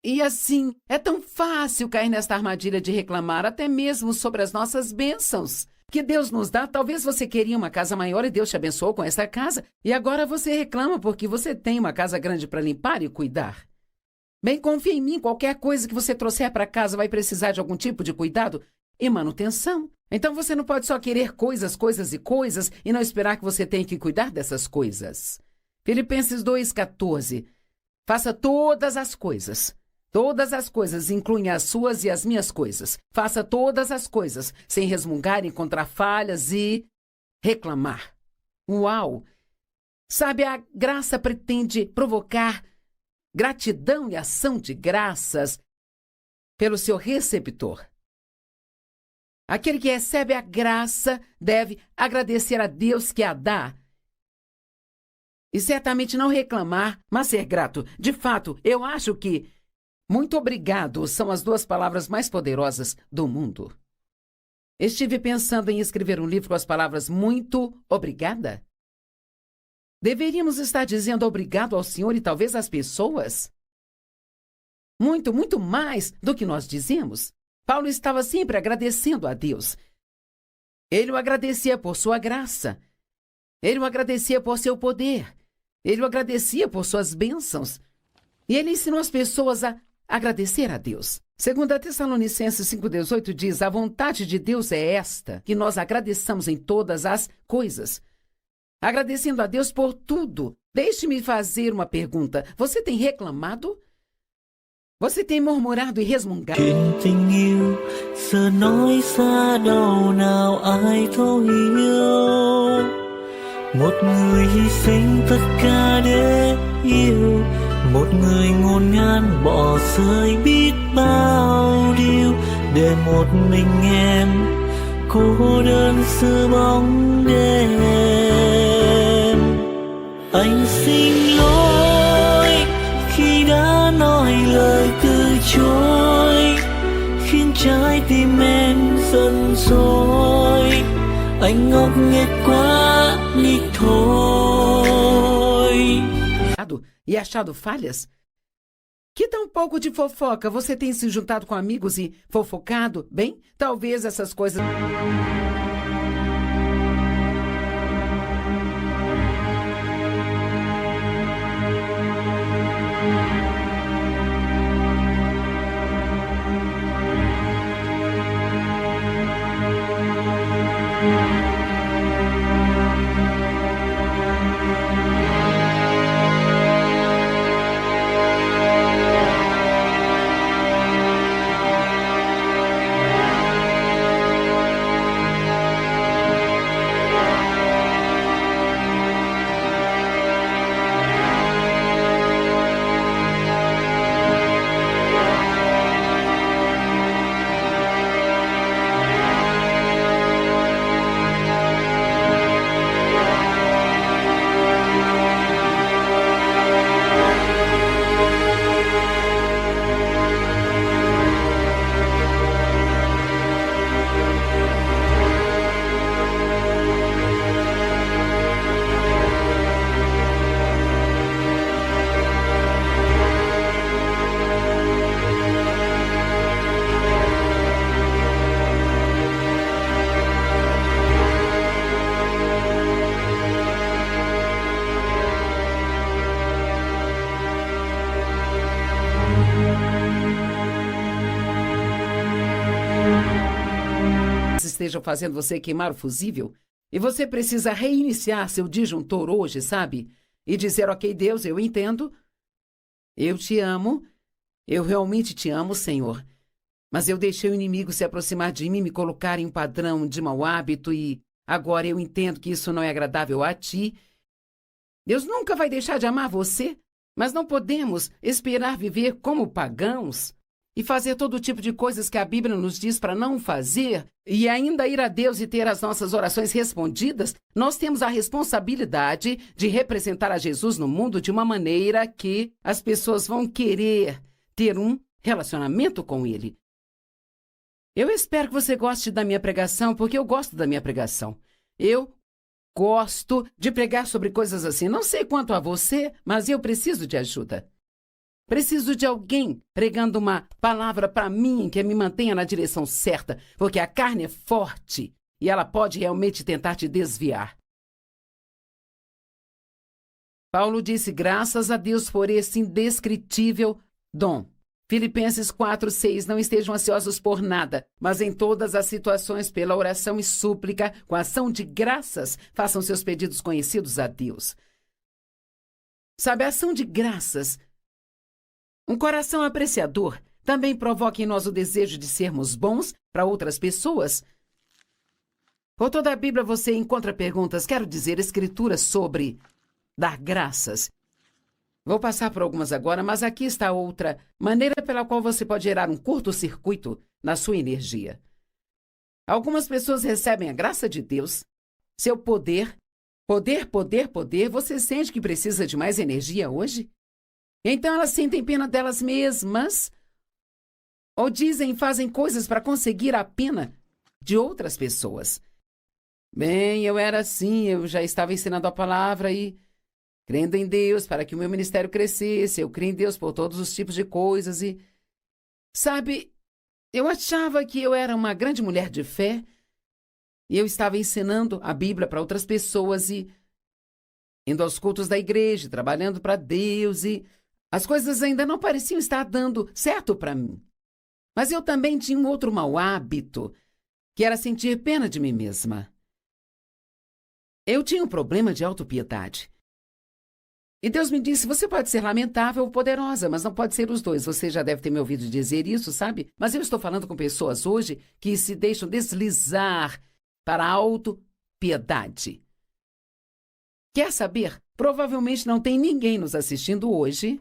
E assim, é tão fácil cair nesta armadilha de reclamar, até mesmo sobre as nossas bênçãos que Deus nos dá. Talvez você queria uma casa maior e Deus te abençoou com essa casa, e agora você reclama porque você tem uma casa grande para limpar e cuidar. Bem, confia em mim, qualquer coisa que você trouxer para casa vai precisar de algum tipo de cuidado e manutenção. Então você não pode só querer coisas e não esperar que você tenha que cuidar dessas coisas. Filipenses 2,14. Faça todas as coisas. Todas as coisas incluem as suas e as minhas coisas. Faça todas as coisas, sem resmungar, encontrar falhas e reclamar. Uau! Sabe, a graça pretende provocar gratidão e ação de graças pelo seu receptor. Aquele que recebe a graça deve agradecer a Deus que a dá. E certamente não reclamar, mas ser grato. De fato, eu acho que muito obrigado são as 2 palavras mais poderosas do mundo. Estive pensando em escrever um livro com as palavras muito obrigada. Deveríamos estar dizendo obrigado ao Senhor e talvez às pessoas. Muito, muito mais do que nós dizemos. Paulo estava sempre agradecendo a Deus. Ele o agradecia por sua graça. Ele o agradecia por seu poder. Ele o agradecia por suas bênçãos. E ele ensinou as pessoas a agradecer a Deus. 2 Tessalonicenses 5,18 diz: a vontade de Deus é esta, que nós agradeçamos em todas as coisas. Agradecendo a Deus por tudo. Deixe-me fazer uma pergunta. Você tem reclamado? Você tem murmurado e resmungado? Chuyện tình yêu giờ nói xa đâu nào ai thấu hiểu một người hy sinh tất cả để yêu, một người ngổn ngang bỏ rơi biết bao điều để một mình em cô đơn giữa bóng đêm. Anh xin lỗi khi đã nói lời từ chối, khiến trái tim em giận dỗi. Anh ngốc nghếch quá đi thôi. E achado falhas? Que tal um pouco de fofoca? Você tem se juntado com amigos e fofocado? Bem, talvez essas coisas... estejam fazendo você queimar o fusível e você precisa reiniciar seu disjuntor hoje, sabe? E dizer, ok, Deus, eu entendo, eu te amo, eu realmente te amo, Senhor, mas eu deixei o inimigo se aproximar de mim, me colocar em um padrão de mau hábito e agora eu entendo que isso não é agradável a ti. Deus nunca vai deixar de amar você, mas não podemos esperar viver como pagãos e fazer todo tipo de coisas que a Bíblia nos diz para não fazer, e ainda ir a Deus e ter as nossas orações respondidas. Nós temos a responsabilidade de representar a Jesus no mundo de uma maneira que as pessoas vão querer ter um relacionamento com Ele. Eu espero que você goste da minha pregação, porque eu gosto da minha pregação. Eu gosto de pregar sobre coisas assim. Não sei quanto a você, mas eu preciso de ajuda. Preciso de alguém pregando uma palavra para mim que me mantenha na direção certa, porque a carne é forte e ela pode realmente tentar te desviar. Paulo disse, graças a Deus por esse indescritível dom. Filipenses 4:6, não estejam ansiosos por nada, mas em todas as situações, pela oração e súplica, com ação de graças, façam seus pedidos conhecidos a Deus. Sabe, a ação de graças... Um coração apreciador também provoca em nós o desejo de sermos bons para outras pessoas. Por toda a Bíblia você encontra perguntas, quero dizer, escrituras sobre dar graças. Vou passar por algumas agora, mas aqui está outra maneira pela qual você pode gerar um curto-circuito na sua energia. Algumas pessoas recebem a graça de Deus, seu poder, você sente que precisa de mais energia hoje? Então elas sentem pena delas mesmas ou dizem e fazem coisas para conseguir a pena de outras pessoas. Bem, eu era assim, eu já estava ensinando a palavra e crendo em Deus para que o meu ministério crescesse, eu creio em Deus por todos os tipos de coisas e... Sabe, eu achava que eu era uma grande mulher de fé e eu estava ensinando a Bíblia para outras pessoas e indo aos cultos da igreja, trabalhando para Deus e... As coisas ainda não pareciam estar dando certo para mim. Mas eu também tinha um outro mau hábito, que era sentir pena de mim mesma. Eu tinha um problema de autopiedade. E Deus me disse, você pode ser lamentável ou poderosa, mas não pode ser os dois. Você já deve ter me ouvido dizer isso, sabe? Mas eu estou falando com pessoas hoje que se deixam deslizar para a autopiedade. Quer saber? Provavelmente não tem ninguém nos assistindo hoje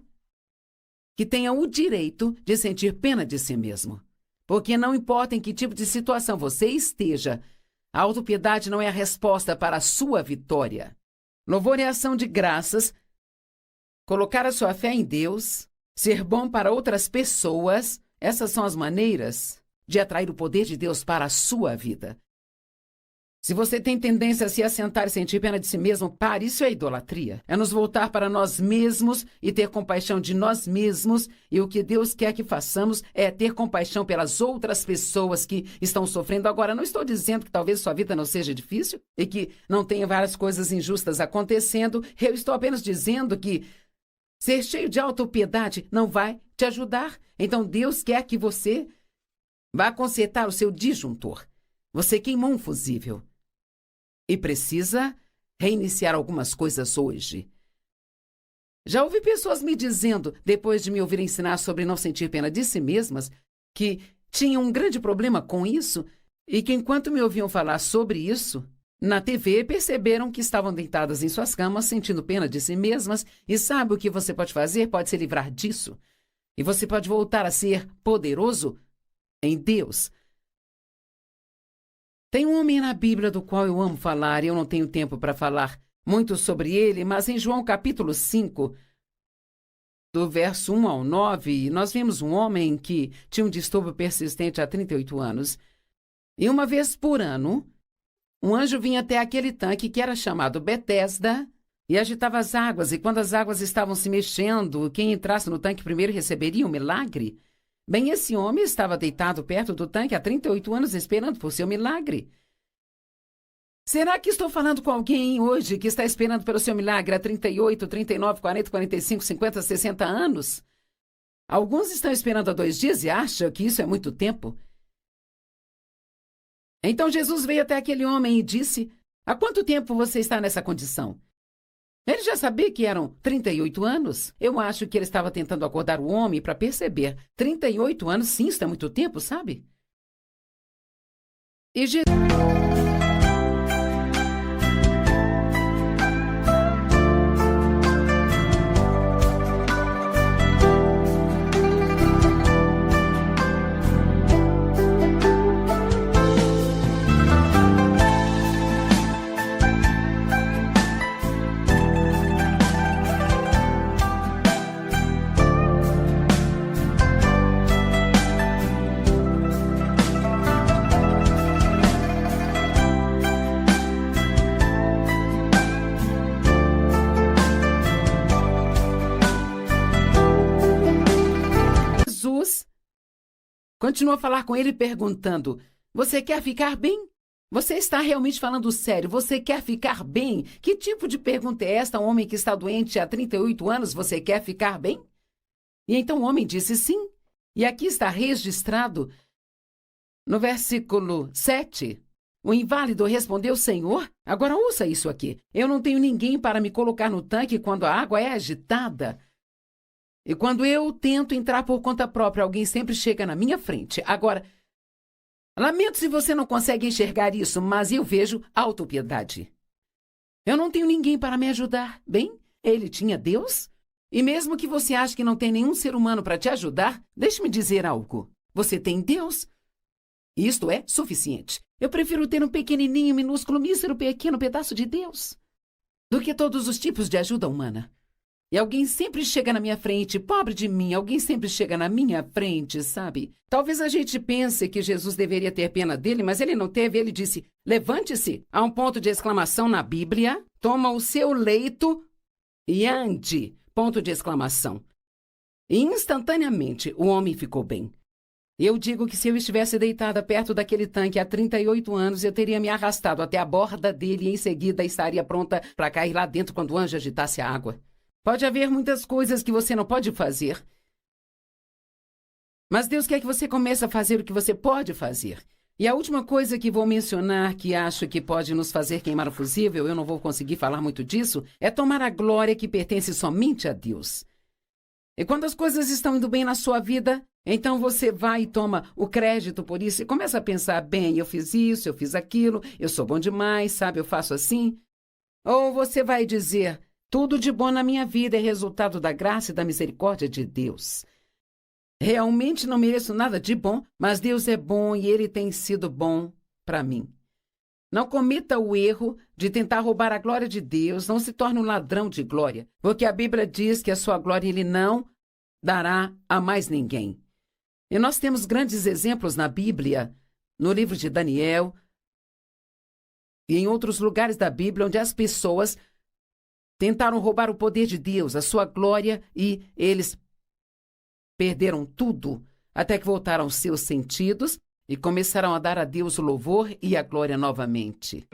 que tenha o direito de sentir pena de si mesmo. Porque não importa em que tipo de situação você esteja, a autopiedade não é a resposta para a sua vitória. Louvor é ação de graças, colocar a sua fé em Deus, ser bom para outras pessoas, essas são as maneiras de atrair o poder de Deus para a sua vida. Se você tem tendência a se assentar e sentir pena de si mesmo, pare, isso é idolatria. É nos voltar para nós mesmos e ter compaixão de nós mesmos. E o que Deus quer que façamos é ter compaixão pelas outras pessoas que estão sofrendo. Agora, não estou dizendo que talvez sua vida não seja difícil e que não tenha várias coisas injustas acontecendo. Eu estou apenas dizendo que ser cheio de autopiedade não vai te ajudar. Então, Deus quer que você vá consertar o seu disjuntor. Você queimou um fusível e precisa reiniciar algumas coisas hoje. Já ouvi pessoas me dizendo, depois de me ouvir ensinar sobre não sentir pena de si mesmas, que tinham um grande problema com isso e que enquanto me ouviam falar sobre isso, na TV perceberam que estavam deitadas em suas camas sentindo pena de si mesmas e sabe o que você pode fazer? Pode se livrar disso. E você pode voltar a ser poderoso em Deus. Tem um homem na Bíblia do qual eu amo falar e eu não tenho tempo para falar muito sobre ele, mas em João capítulo 5, do verso 1 ao 9, nós vemos um homem que tinha um distúrbio persistente há 38 anos. E uma vez por ano, um anjo vinha até aquele tanque que era chamado Betesda e agitava as águas, e quando as águas estavam se mexendo, quem entrasse no tanque primeiro receberia um milagre. Bem, esse homem estava deitado perto do tanque há 38 anos esperando por seu milagre. Será que estou falando com alguém hoje que está esperando pelo seu milagre há 38, 39, 40, 45, 50, 60 anos? Alguns estão esperando há 2 dias e acham que isso é muito tempo. Então Jesus veio até aquele homem e disse: há quanto tempo você está nessa condição? Ele já sabia que eram 38 anos. Eu acho que ele estava tentando acordar o homem para perceber. 38 anos, sim, isso é muito tempo, sabe? E Jesus... continua a falar com ele perguntando: você quer ficar bem? Você está realmente falando sério? Você quer ficar bem? Que tipo de pergunta é esta? Um homem que está doente há 38 anos, você quer ficar bem? E então o homem disse sim. E aqui está registrado no versículo 7. O inválido respondeu: Senhor, agora ouça isso aqui. Eu não tenho ninguém para me colocar no tanque quando a água é agitada. E quando eu tento entrar por conta própria, alguém sempre chega na minha frente. Agora, lamento se você não consegue enxergar isso, mas eu vejo autopiedade. Eu não tenho ninguém para me ajudar. Bem, ele tinha Deus. E mesmo que você ache que não tem nenhum ser humano para te ajudar, deixe-me dizer algo. Você tem Deus. Isto é suficiente. Eu prefiro ter um pequenininho, minúsculo, mísero, pequeno pedaço de Deus do que todos os tipos de ajuda humana. E alguém sempre chega na minha frente, pobre de mim, alguém sempre chega na minha frente, sabe? Talvez a gente pense que Jesus deveria ter pena dele, mas ele não teve. Ele disse: levante-se, há um ponto de exclamação na Bíblia, toma o seu leito e ande, ponto de exclamação. E instantaneamente o homem ficou bem. Eu digo que se eu estivesse deitada perto daquele tanque há 38 anos, eu teria me arrastado até a borda dele e em seguida estaria pronta para cair lá dentro quando o anjo agitasse a água. Pode haver muitas coisas que você não pode fazer. Mas Deus quer que você comece a fazer o que você pode fazer. E a última coisa que vou mencionar, que acho que pode nos fazer queimar o fusível, eu não vou conseguir falar muito disso, é tomar a glória que pertence somente a Deus. E quando as coisas estão indo bem na sua vida, então você vai e toma o crédito por isso e começa a pensar: bem, eu fiz isso, eu fiz aquilo, eu sou bom demais, sabe, eu faço assim. Ou você vai dizer: tudo de bom na minha vida é resultado da graça e da misericórdia de Deus. Realmente não mereço nada de bom, mas Deus é bom e Ele tem sido bom para mim. Não cometa o erro de tentar roubar a glória de Deus, não se torne um ladrão de glória, porque a Bíblia diz que a sua glória Ele não dará a mais ninguém. E nós temos grandes exemplos na Bíblia, no livro de Daniel e em outros lugares da Bíblia, onde as pessoas tentaram roubar o poder de Deus, a sua glória, e eles perderam tudo, até que voltaram aos seus sentidos e começaram a dar a Deus o louvor e a glória novamente.